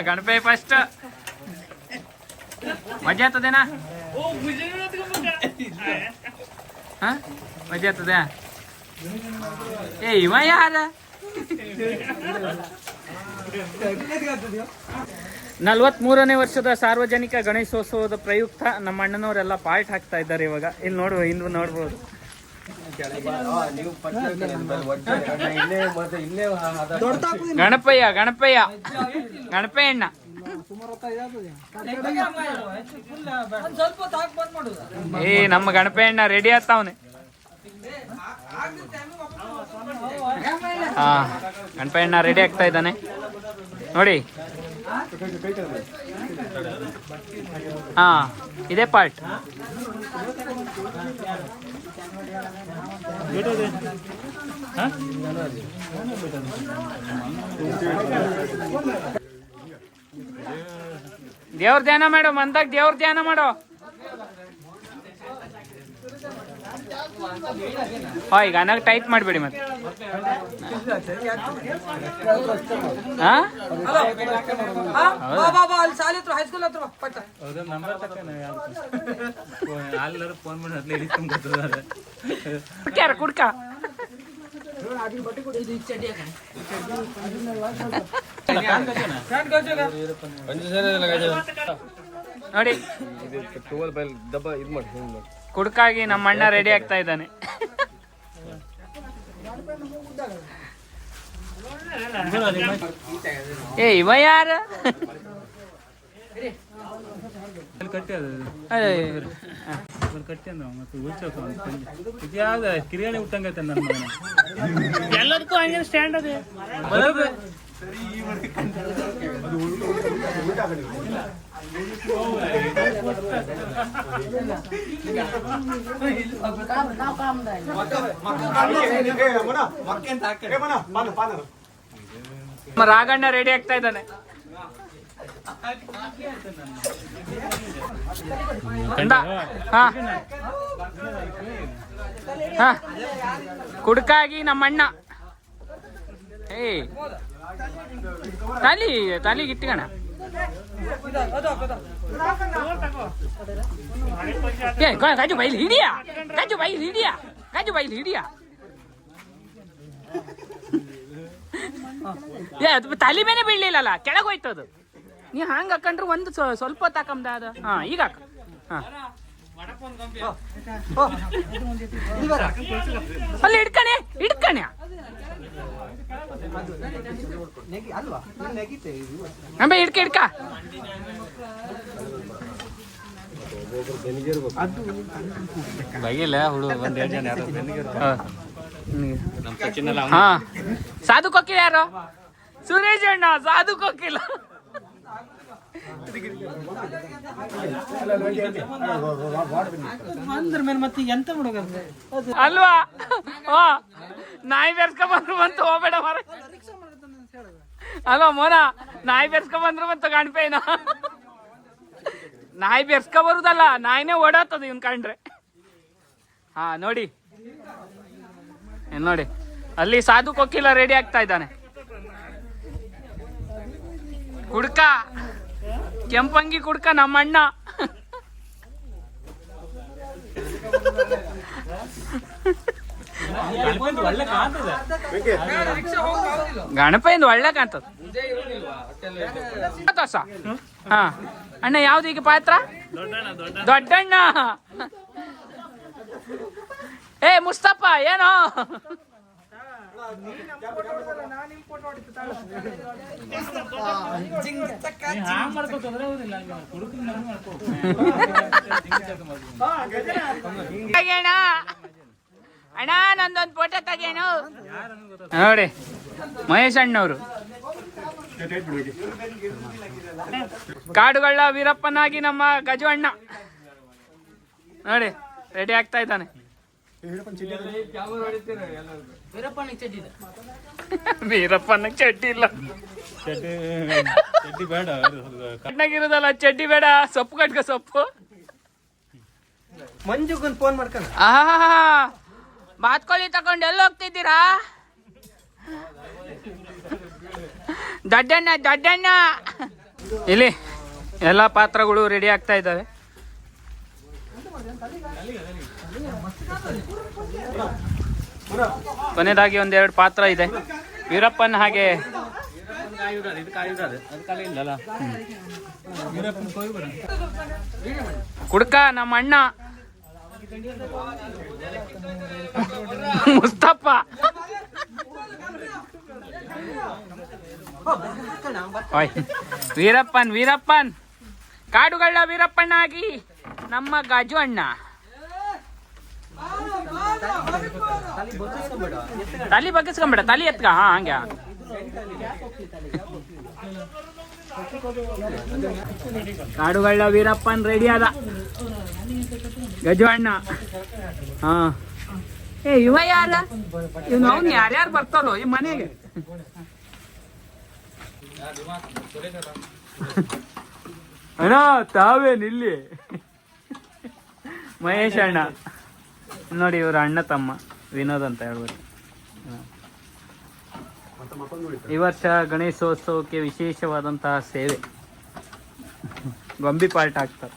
Ganapati first ಮಜಾ ಆಗ್ತದೇನಾ? ಮಜಾ ಆಗ್ತದೆ. ಏ ಇವ ಯಾರ? 43ನೇ ವರ್ಷದ ಸಾರ್ವಜನಿಕ ಗಣೇಶೋತ್ಸವದ ಪ್ರಯುಕ್ತ ನಮ್ಮ ಅಣ್ಣನವರೆಲ್ಲ ಪಾರ್ಟ್ ಹಾಕ್ತಾ ಇದ್ದಾರೆ. ಇವಾಗ ಇಲ್ಲಿ ನೋಡುವ, ಇಂದು ನೋಡ್ಬೋದು. ಗಣಪಯ್ಯ ಗಣಪಯ್ಯ ಗಣಪಯ್ಯಣ್ಣ ಏ ನಮ್ಮ ಗಣಪಯ್ಯಣ್ಣ ರೆಡಿ ಆಗ್ತಾವನೆ. ಹಾ, ಗಣಪಯ್ಯಣ್ಣ ರೆಡಿ ಆಗ್ತಾ ಇದ್ದಾನೆ ನೋಡಿ. ಹಾ, ಇದೇ ಪಾರ್ಟ್. ದೇವ್ರ ಧ್ಯಾನ ಮಾಡೋ, ಮಂದಾಗ ದೇವ್ರ ಧ್ಯಾನ ಮಾಡೋ. ಈಗ ಅನಾಗ ಟೈಪ್ ಮಾಡಬೇಡಿ ಮತ್ತೆ. ಕುಡ್ಕ ನೋಡಿ, ಕುಡ್ಕಾಗಿ ನಮ್ಮ ಅಣ್ಣ ರೆಡಿ ಆಗ್ತಾ ಇದ್ದಾನೆ. ಏ ಇವ ಯಾರ? ಕಿರಿಯಾಣಿ ಹುಟ್ಟಂಗೈತೆ ನನ್ನ ಎಲ್ಲದಕ್ಕೂ ಹಂಗೆ ಸ್ಟ್ಯಾಂಡ್ ಅದೇ. ರಾಘಣ್ಣ ರೆಡಿ ಆಗ್ತಾ ಇದ್ದಾನೆ. ಕುಡ್ಕಾಗಿ ನಮ್ಮಣ್ಣ. ಏ ತಾಲಿಗೆ ಇಟ್ಕಣ. ಕಾಜು ಬೈಲಿ ಹಿಡಿಯಾ, ಕಾಜು ಬೈಲಿ ಹಿಡಿಯಾ, ಕಾಜು ಬೈಲಿ ಹಿಡಿಯಾ. ತಲೆ ಮೇಲೆ ಬೀಳ್ಲಿಲ್ಲಲ್ಲ, ಕೆಳಗೋಯ್ತದು. ನೀ ಹಂಗ ಹಾಕೊಂಡ್ರೆ ಒಂದು ಸ್ವಲ್ಪ ತಾಕಂದ ಅದು. ಹಾ, ಈಗ ಹಾಕ. ಹಾ, ಅಲ್ಲಿ ಹಿಡ್ಕಣೆ ಹಿಡ್ಕಣೆ. ಹಿಡ್ಕ ಹಿಡ್ಕ. ಬೈಗಿಲ್ಲ ಹುಡುಗ ಒಂದ್ 2 ಜನ. ಹಾ, ಸಾಧು ಕೊಕ್ಕಿಲ್ಲ ಯಾರು? ಸುರೇಶ್ ಅಣ್ಣ ಸಾಧು ಕೊಕ್ಕಿಲ್ಲ. ಅಲ್ವಾ? ನಾಯಿ ಬೆರ್ಸ್ಕೊಂಡ್ ಬಂದ್ರು ಬಂತು. ಹೋಗ್ಬೇಡ ಮಾರ. ಅಲ್ವಾ ಮೋನ, ನಾಯಿ ಬೆರ್ಸ್ಕೊಂಡ್ ಬಂದ್ರು ಬಂತು ಗಣಪೇನ. ನಾಯಿ ಬೆರ್ಸ್ಕೊ ಬರುದಲ್ಲ, ನಾಯಿನೇ ಓಡಾತದ ಇವನ್ ಕಂಡ್ರೆ. ಹಾ ನೋಡಿ, ನೋಡಿ ಅಲ್ಲಿ ಸಾಧು ಕೊಕ್ಕಿಲ್ಲ ರೆಡಿ ಆಗ್ತಾ ಇದ್ದಾನೆ. ಕುಡ್ಕ, ಕೆಂಪಂಗಿ ಕುಡ್ಕ ನಮ್ಮ ಅಣ್ಣ. ಗಣಪಯಿಂದ ಒಳ್ಳೆ ಕಾಣ್ತದ. ಹಾ ಅಣ್ಣ, ಯಾವ್ದು ಈಗ ಪಾತ್ರ? ದೊಡ್ಡಣ್ಣ. ಏ ಮುಸ್ತಫ ಏನೋ? ಅಣ್ಣ ನಂದೊಂದು ಫೋಟೋ ತೆಗೆಯಣ ನೋಡಿ. ಮಹೇಶ್ ಅಣ್ಣವರು ಕಾಡುಗಳ ವೀರಪ್ಪನಾಗಿ ನಮ್ಮ ಗಜು ಅಣ್ಣ ನೋಡಿ ರೆಡಿ ಆಗ್ತಾ ಇದ್ದಾನೆ. ವೀರಪ್ಪನ ಚಡ್ಡಿ ಇಲ್ಲ, ಚಡ್ಡಿ ಬೇಡ, ಕಣ್ಣಾಗಿರೋದಲ್ಲ ಚಡ್ಡಿ ಬೇಡ. ಸೊಪ್ಪು ಕಟ್ಕ ಸೊಪ್ಪು. ಮಂಜುಗನ್ ಫೋನ್ ಮಾಡ್ಕೊಂಡ ಬಾತ್ಕೋಳಿ ತಗೊಂಡು ಎಲ್ಲಿ ಹೋಗ್ತಿದ್ದೀರಾ? ದಡ್ಡಣ್ಣ ದಡ್ಡಣ್ಣ ಇಲ್ಲಿ ಎಲ್ಲ ಪಾತ್ರಗಳು ರೆಡಿ ಆಗ್ತಾ ಇದ್ದಾವೆ. ಕೊನೆಯದಾಗಿ ಒಂದೆರಡು ಪಾತ್ರ ಇದೆ. ವೀರಪ್ಪನ್ ಹಾಗೆ ಕುಡ್ಕ ನಮ್ಮ ಅಣ್ಣ ಮುಸ್ತಫ ವೀರಪ್ಪನ್ ವೀರಪ್ಪನ್ ಕಾಡುಗಳ ವೀರಪ್ಪಣ್ಣ ಆಗಿ ನಮ್ಮ ಗಾಜು ಅಣ್ಣ ತಲಿ ಬಗ್ಗಿಸ್ಕೊಂಬೇಡ, ತಲಿ ಎತ್ಕ. ಹಾ ಹಂಗ ಕಾಡುಗಳ ವೀರಪ್ಪನ್ ರೆಡಿ ಆದ. ಗಜು ಅಣ್ಣ. ಹಾ ಇವ ಯಾರ? ಇವ್ ಅವ್ನು ಯಾರ್ಯಾರು ಬರ್ತಾರೋ ಈ ಮನೆಗೆ? ಅಣ್ಣ ತಾವೇನಿಲ್ಲಿ? ಮಹೇಶ್ ಅಣ್ಣ ನೋಡಿ, ಇವ್ರ ಅಣ್ಣ ತಮ್ಮ ವಿನೋದ್ ಅಂತ ಹೇಳ್ಬೋದು. ಈ ವರ್ಷ ಗಣೇಶೋತ್ಸವಕ್ಕೆ ವಿಶೇಷವಾದಂತಹ ಸೇವೆ, ಗೊಂಬಿ ಪಾರ್ಟ್ ಹಾಕ್ತಾರೆ.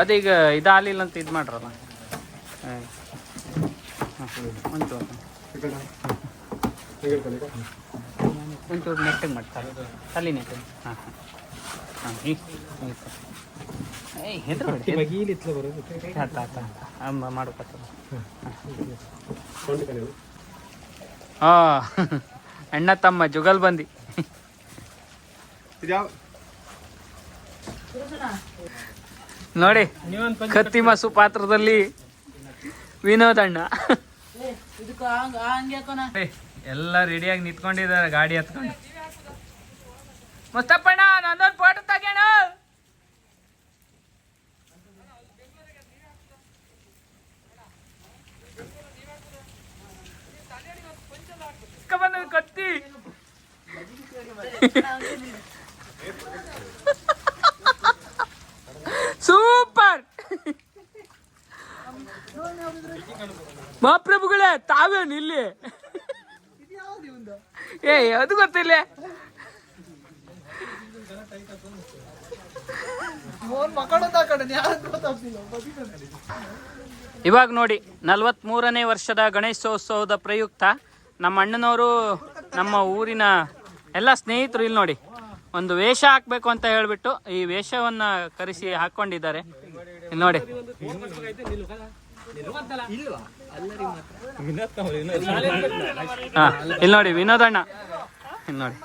ಅದೀಗ ಇದಾಗಲಿಲ್ಲ ಅಂತ ಇದು ಮಾಡ್ರಲ್ಲ, ಒಂಚೂರು ನೆಟ್ಟಿಗೆ ಮಾಡ್ತಾರೆ, ತಲೆ ನೆಟ್ಟಿಗೆ. ಹಾಂ ಹಾಂ ಹಾಂ ಮಾಡ್ಕೊತ. ಹಾಂ ಅಣ್ಣ ತಮ್ಮ ಜುಗಲ್ ಬಂದಿ. ನೋಡಿ ಕತ್ತಿ ಮಾಸು ಪಾತ್ರದಲ್ಲಿ ವಿನೋದ್ ಅಣ್ಣ. ಎಲ್ಲ ರೆಡಿಯಾಗಿ ನಿಂತ್ಕೊಂಡಿದ್ದಾರೆ ಗಾಡಿ ಹತ್ಕೊಂಡು. ಮುಸ್ತಫಣ್ಣ ನಂದೊಂದು ಫೋಟೋ ತಗೋಣ. ಬಂದ ಕತ್ತಿ ಸೂಪರ್. ಮಹಾಪ್ರಭುಗಳೇ ತಾವೇನು ಇಲ್ಲಿ? ಅದು ಗೊತ್ತಿಲ್ಲ. ಇವಾಗ ನೋಡಿ 43ನೇ ವರ್ಷದ ಗಣೇಶೋತ್ಸವದ ಪ್ರಯುಕ್ತ ನಮ್ಮ ಅಣ್ಣನವರು, ನಮ್ಮ ಊರಿನ ಎಲ್ಲ ಸ್ನೇಹಿತರು ಇಲ್ಲಿ ನೋಡಿ ಒಂದು ವೇಷ ಹಾಕ್ಬೇಕು ಅಂತ ಹೇಳ್ಬಿಟ್ಟು ಈ ವೇಷವನ್ನ ಕರೆಸಿ ಹಾಕೊಂಡಿದ್ದಾರೆ. ಇಲ್ಲಿ ನೋಡಿ, ಹಾ ಇಲ್ಲಿ ನೋಡಿ ವಿನೋದಣ್ಣ, ಇಲ್ಲಿ ನೋಡಿ.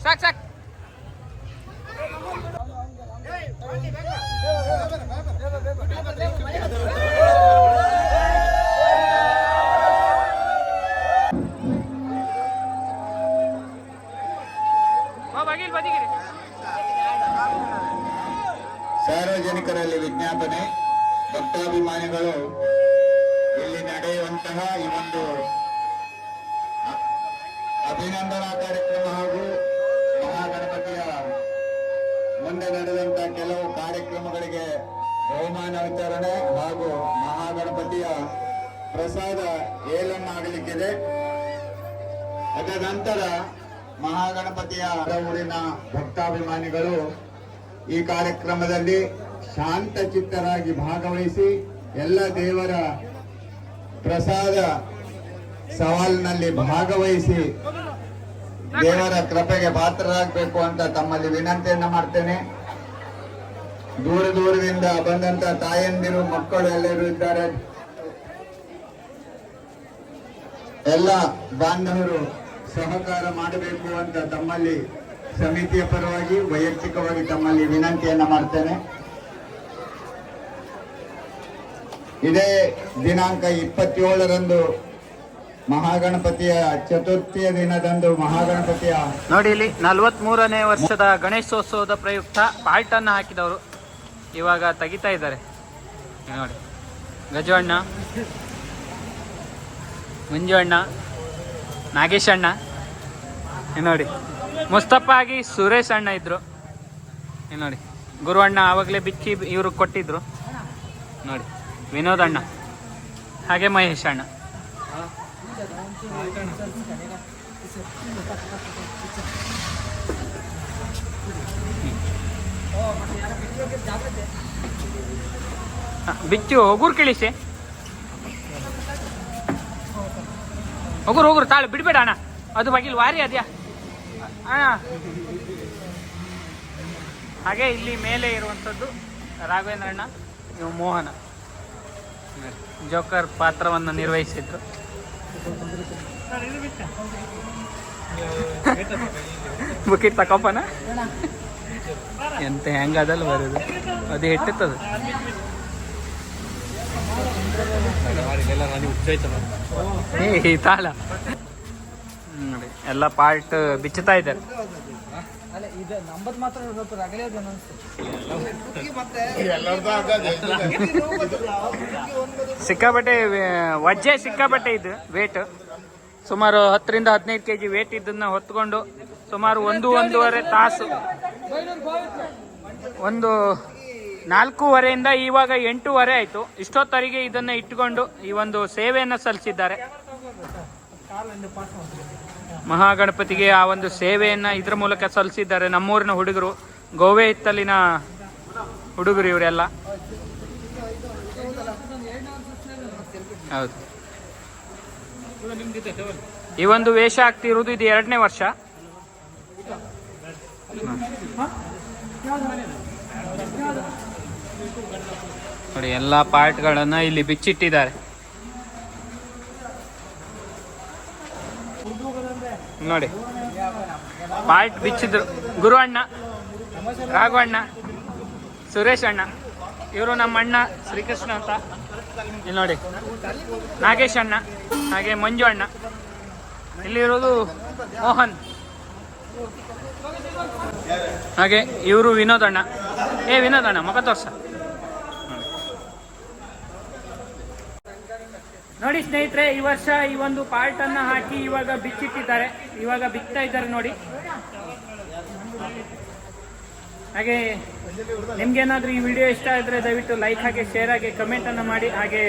ಸಾಕು ಸಾಕು. ಸಾರ್ವಜನಿಕರಲ್ಲಿ ವಿಜ್ಞಾಪನೆ, ಭಕ್ತಾಭಿಮಾನಿಗಳು ಇಲ್ಲಿ ನಡೆಯುವಂತಹ ಈ ಒಂದು ಅಭಿನಂದನಾ ಕಾರ್ಯಕ್ರಮ ಹಾಗೂ ಮಹಾಗಣಪತಿಯ ಮುಂದೆ ನಡೆದಂತಹ ಕೆಲವು ಕಾರ್ಯಕ್ರಮಗಳಿಗೆ ಬಹುಮಾನ ವಿತರಣೆ ಹಾಗೂ ಮಹಾಗಣಪತಿಯ ಪ್ರಸಾದ ಏಲನ್ನಾಗಲಿಕ್ಕಿದೆ. ಅದ ನಂತರ ಮಹಾಗಣಪತಿಯ ಊರಿನ ಭಕ್ತಾಭಿಮಾನಿಗಳು ಈ ಕಾರ್ಯಕ್ರಮದಲ್ಲಿ ಶಾಂತಚಿತ್ತರಾಗಿ ಭಾಗವಹಿಸಿ ಎಲ್ಲ ದೇವರ ಪ್ರಸಾದ ಸವಾಲಿನಲ್ಲಿ ಭಾಗವಹಿಸಿ ದೇವರ ಕೃಪೆಗೆ ಪಾತ್ರರಾಗಬೇಕು ಅಂತ ತಮ್ಮಲ್ಲಿ ವಿನಂತಿಯನ್ನ ಮಾಡ್ತೇನೆ. ದೂರ ದೂರದಿಂದ ಬಂದಂತ ತಾಯಂದಿರು, ಮಕ್ಕಳು ಎಲ್ಲರೂ ಇದ್ದಾರೆ. ಎಲ್ಲ ಬಾಂಧವರು ಸಹಕಾರ ಮಾಡಬೇಕು ಅಂತ ತಮ್ಮಲ್ಲಿ ಸಮಿತಿಯ ಪರವಾಗಿ ವೈಯಕ್ತಿಕವಾಗಿ ತಮ್ಮಲ್ಲಿ ವಿನಂತಿಯನ್ನ ಮಾಡ್ತೇನೆ. ಇದೇ ದಿನಾಂಕ 27ರಂದು ಮಹಾಗಣಪತಿಯ ಚತುರ್ಥಿಯ ದಿನದಂದು ಮಹಾಗಣಪತಿಯ ನೋಡಿ ಇಲ್ಲಿ 43ನೇ ವರ್ಷದ ಗಣೇಶೋತ್ಸವದ ಪ್ರಯುಕ್ತ ಪಾಲ್ಟನ್ನು ಹಾಕಿದವರು ಇವಾಗ ತೆಗಿತಾ ಇದ್ದಾರೆ ನೋಡಿ. ಗಜವಣ್ಣ, ಮಂಜು ಅಣ್ಣ, ನಾಗೇಶ್ ಅಣ್ಣ ನೋಡಿ, ಮುಸ್ತಫಾ ಆಗಿ ಸುರೇಶ್ ಅಣ್ಣ ಇದ್ರು ನೋಡಿ, ಗುರು ಅಣ್ಣ ಆವಾಗಲೇ ಬಿಚ್ಚಿ ಇವರು ಕೊಟ್ಟಿದ್ರು ನೋಡಿ, ವಿನೋದ್ ಅಣ್ಣ, ಹಾಗೆ ಮಹೇಶ್ ಅಣ್ಣ. ಬಿಚ್ಚು ಹೋಗುರು ಕೇಳಿಸಿ, ಹೋಗುರು ತಾಳು ಬಿಡ್ಬೇಡ ಅಣ್ಣ, ಅದು ಬಗಿಲ್ ವಾರಿ ಅದ್ಯಾ ಅಣ್ಣ. ಹಾಗೆ ಇಲ್ಲಿ ಮೇಲೆ ಇರುವಂಥದ್ದು ರಾಘವೇಂದ್ರ ಅಣ್ಣ, ಇವು ಮೋಹನ ಜೋಕರ್ ಪಾತ್ರವನ್ನು ನಿರ್ವಹಿಸಿದ್ರು. ಬುಕಿಟ್ ತಕೋಪನ ಎಂತ ಹೆಂಗದಲ್ಲ ಬರೋದು, ಅದು ಇಟ್ಟಿತ್ತದು. ಈ ತಾಳ ನೋಡಿ ಎಲ್ಲ ಪಾರ್ಟ್ ಬಿಚ್ಚುತ್ತಾ ಇದ್ದಾರೆ. ಸಿಕ್ಕಾಬಟ್ಟೆ ವಜ್ಜೆ, ಸಿಕ್ಕಾಬಟ್ಟೆ ಇದು ವೇಟ್ ಸುಮಾರು 10ರಿಂದ 15 kg ವೇಟ್ ಇದನ್ನ ಹೊತ್ಕೊಂಡು ಸುಮಾರು 1-1.5 ತಾಸು, 4:15 ಇವಾಗ 8:30 ಆಯ್ತು. ಇಷ್ಟೊತ್ತವರೆಗೆ ಇದನ್ನ ಇಟ್ಟುಕೊಂಡು ಈ ಒಂದು ಸೇವೆಯನ್ನು ಸಲ್ಲಿಸಿದ್ದಾರೆ. ಮಹಾಗಣಪತಿಗೆ ಆ ಒಂದು ಸೇವೆಯನ್ನ ಇದ್ರ ಮೂಲಕ ಸಲ್ಲಿಸಿದ್ದಾರೆ ನಮ್ಮೂರಿನ ಹುಡುಗರು, ಗೋವೆ ಹಿತ್ತಲಿನ ಹುಡುಗರು ಇವರೆಲ್ಲ. ಹೌದು, ಈ ಒಂದು ವೇಷ ಆಗ್ತಿರುವುದು ಇದು 2ನೇ ವರ್ಷ. ನೋಡಿ ಎಲ್ಲ ಪಾರ್ಟ್ಗಳನ್ನ ಇಲ್ಲಿ ಬಿಚ್ಚಿಟ್ಟಿದ್ದಾರೆ ನೋಡಿ. ಪಾರ್ಟ್ ಬಿಚ್ಚಿದ್ರು ಗುರು ಅಣ್ಣ, ರಾಘವಣ್ಣ, ಸುರೇಶ್ ಅಣ್ಣ, ಇವರು ನಮ್ಮ ಅಣ್ಣ ಶ್ರೀಕೃಷ್ಣ ಅಂತ. ಇಲ್ಲಿ ನೋಡಿ ನಾಗೇಶ್ ಅಣ್ಣ, ಹಾಗೆ ಮಂಜು ಅಣ್ಣ, ಇಲ್ಲಿರೋದು ಮೋಹನ್, ಹಾಗೆ ಇವರು ವಿನೋದ್ ಅಣ್ಣ. ವಿನೋದ್ ಅಣ್ಣ ಮುಖ ತೋರ್ಸ ನೋಡಿ. ಸ್ನೇಹಿತರೆ, ಈ ವರ್ಷ ಈ ಒಂದು ಪಾರ್ಟ್ ಅನ್ನ ಹಾಕಿ ಇವಾಗ ಬಿಚ್ಚಿಟ್ಟಿದ್ದಾರೆ, ಇವಾಗ ಬಿಚ್ತಾ ಇದ್ದಾರೆ ನೋಡಿ. ಹಾಗೆ ನಿಮ್ಗೇನಾದ್ರೂ ಈ ವಿಡಿಯೋ ಇಷ್ಟ ಆದರೆ ದಯವಿಟ್ಟು ಲೈಕ್ ಹಾಗೆ ಶೇರ್ ಹಾಗೆ ಕಮೆಂಟ್ ಅನ್ನು ಮಾಡಿ. ಹಾಗೆ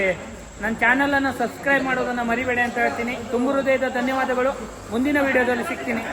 ನನ್ನ ಚಾನಲ್ ಅನ್ನು ಸಬ್ಸ್ಕ್ರೈಬ್ ಮಾಡೋದನ್ನ ಮರಿಬೇಡಿ ಅಂತ ಹೇಳ್ತೀನಿ. ತುಂಬ ಹೃದಯದ ಧನ್ಯವಾದಗಳು. ಮುಂದಿನ ವಿಡಿಯೋದಲ್ಲಿ ಸಿಗ್ತೀನಿ.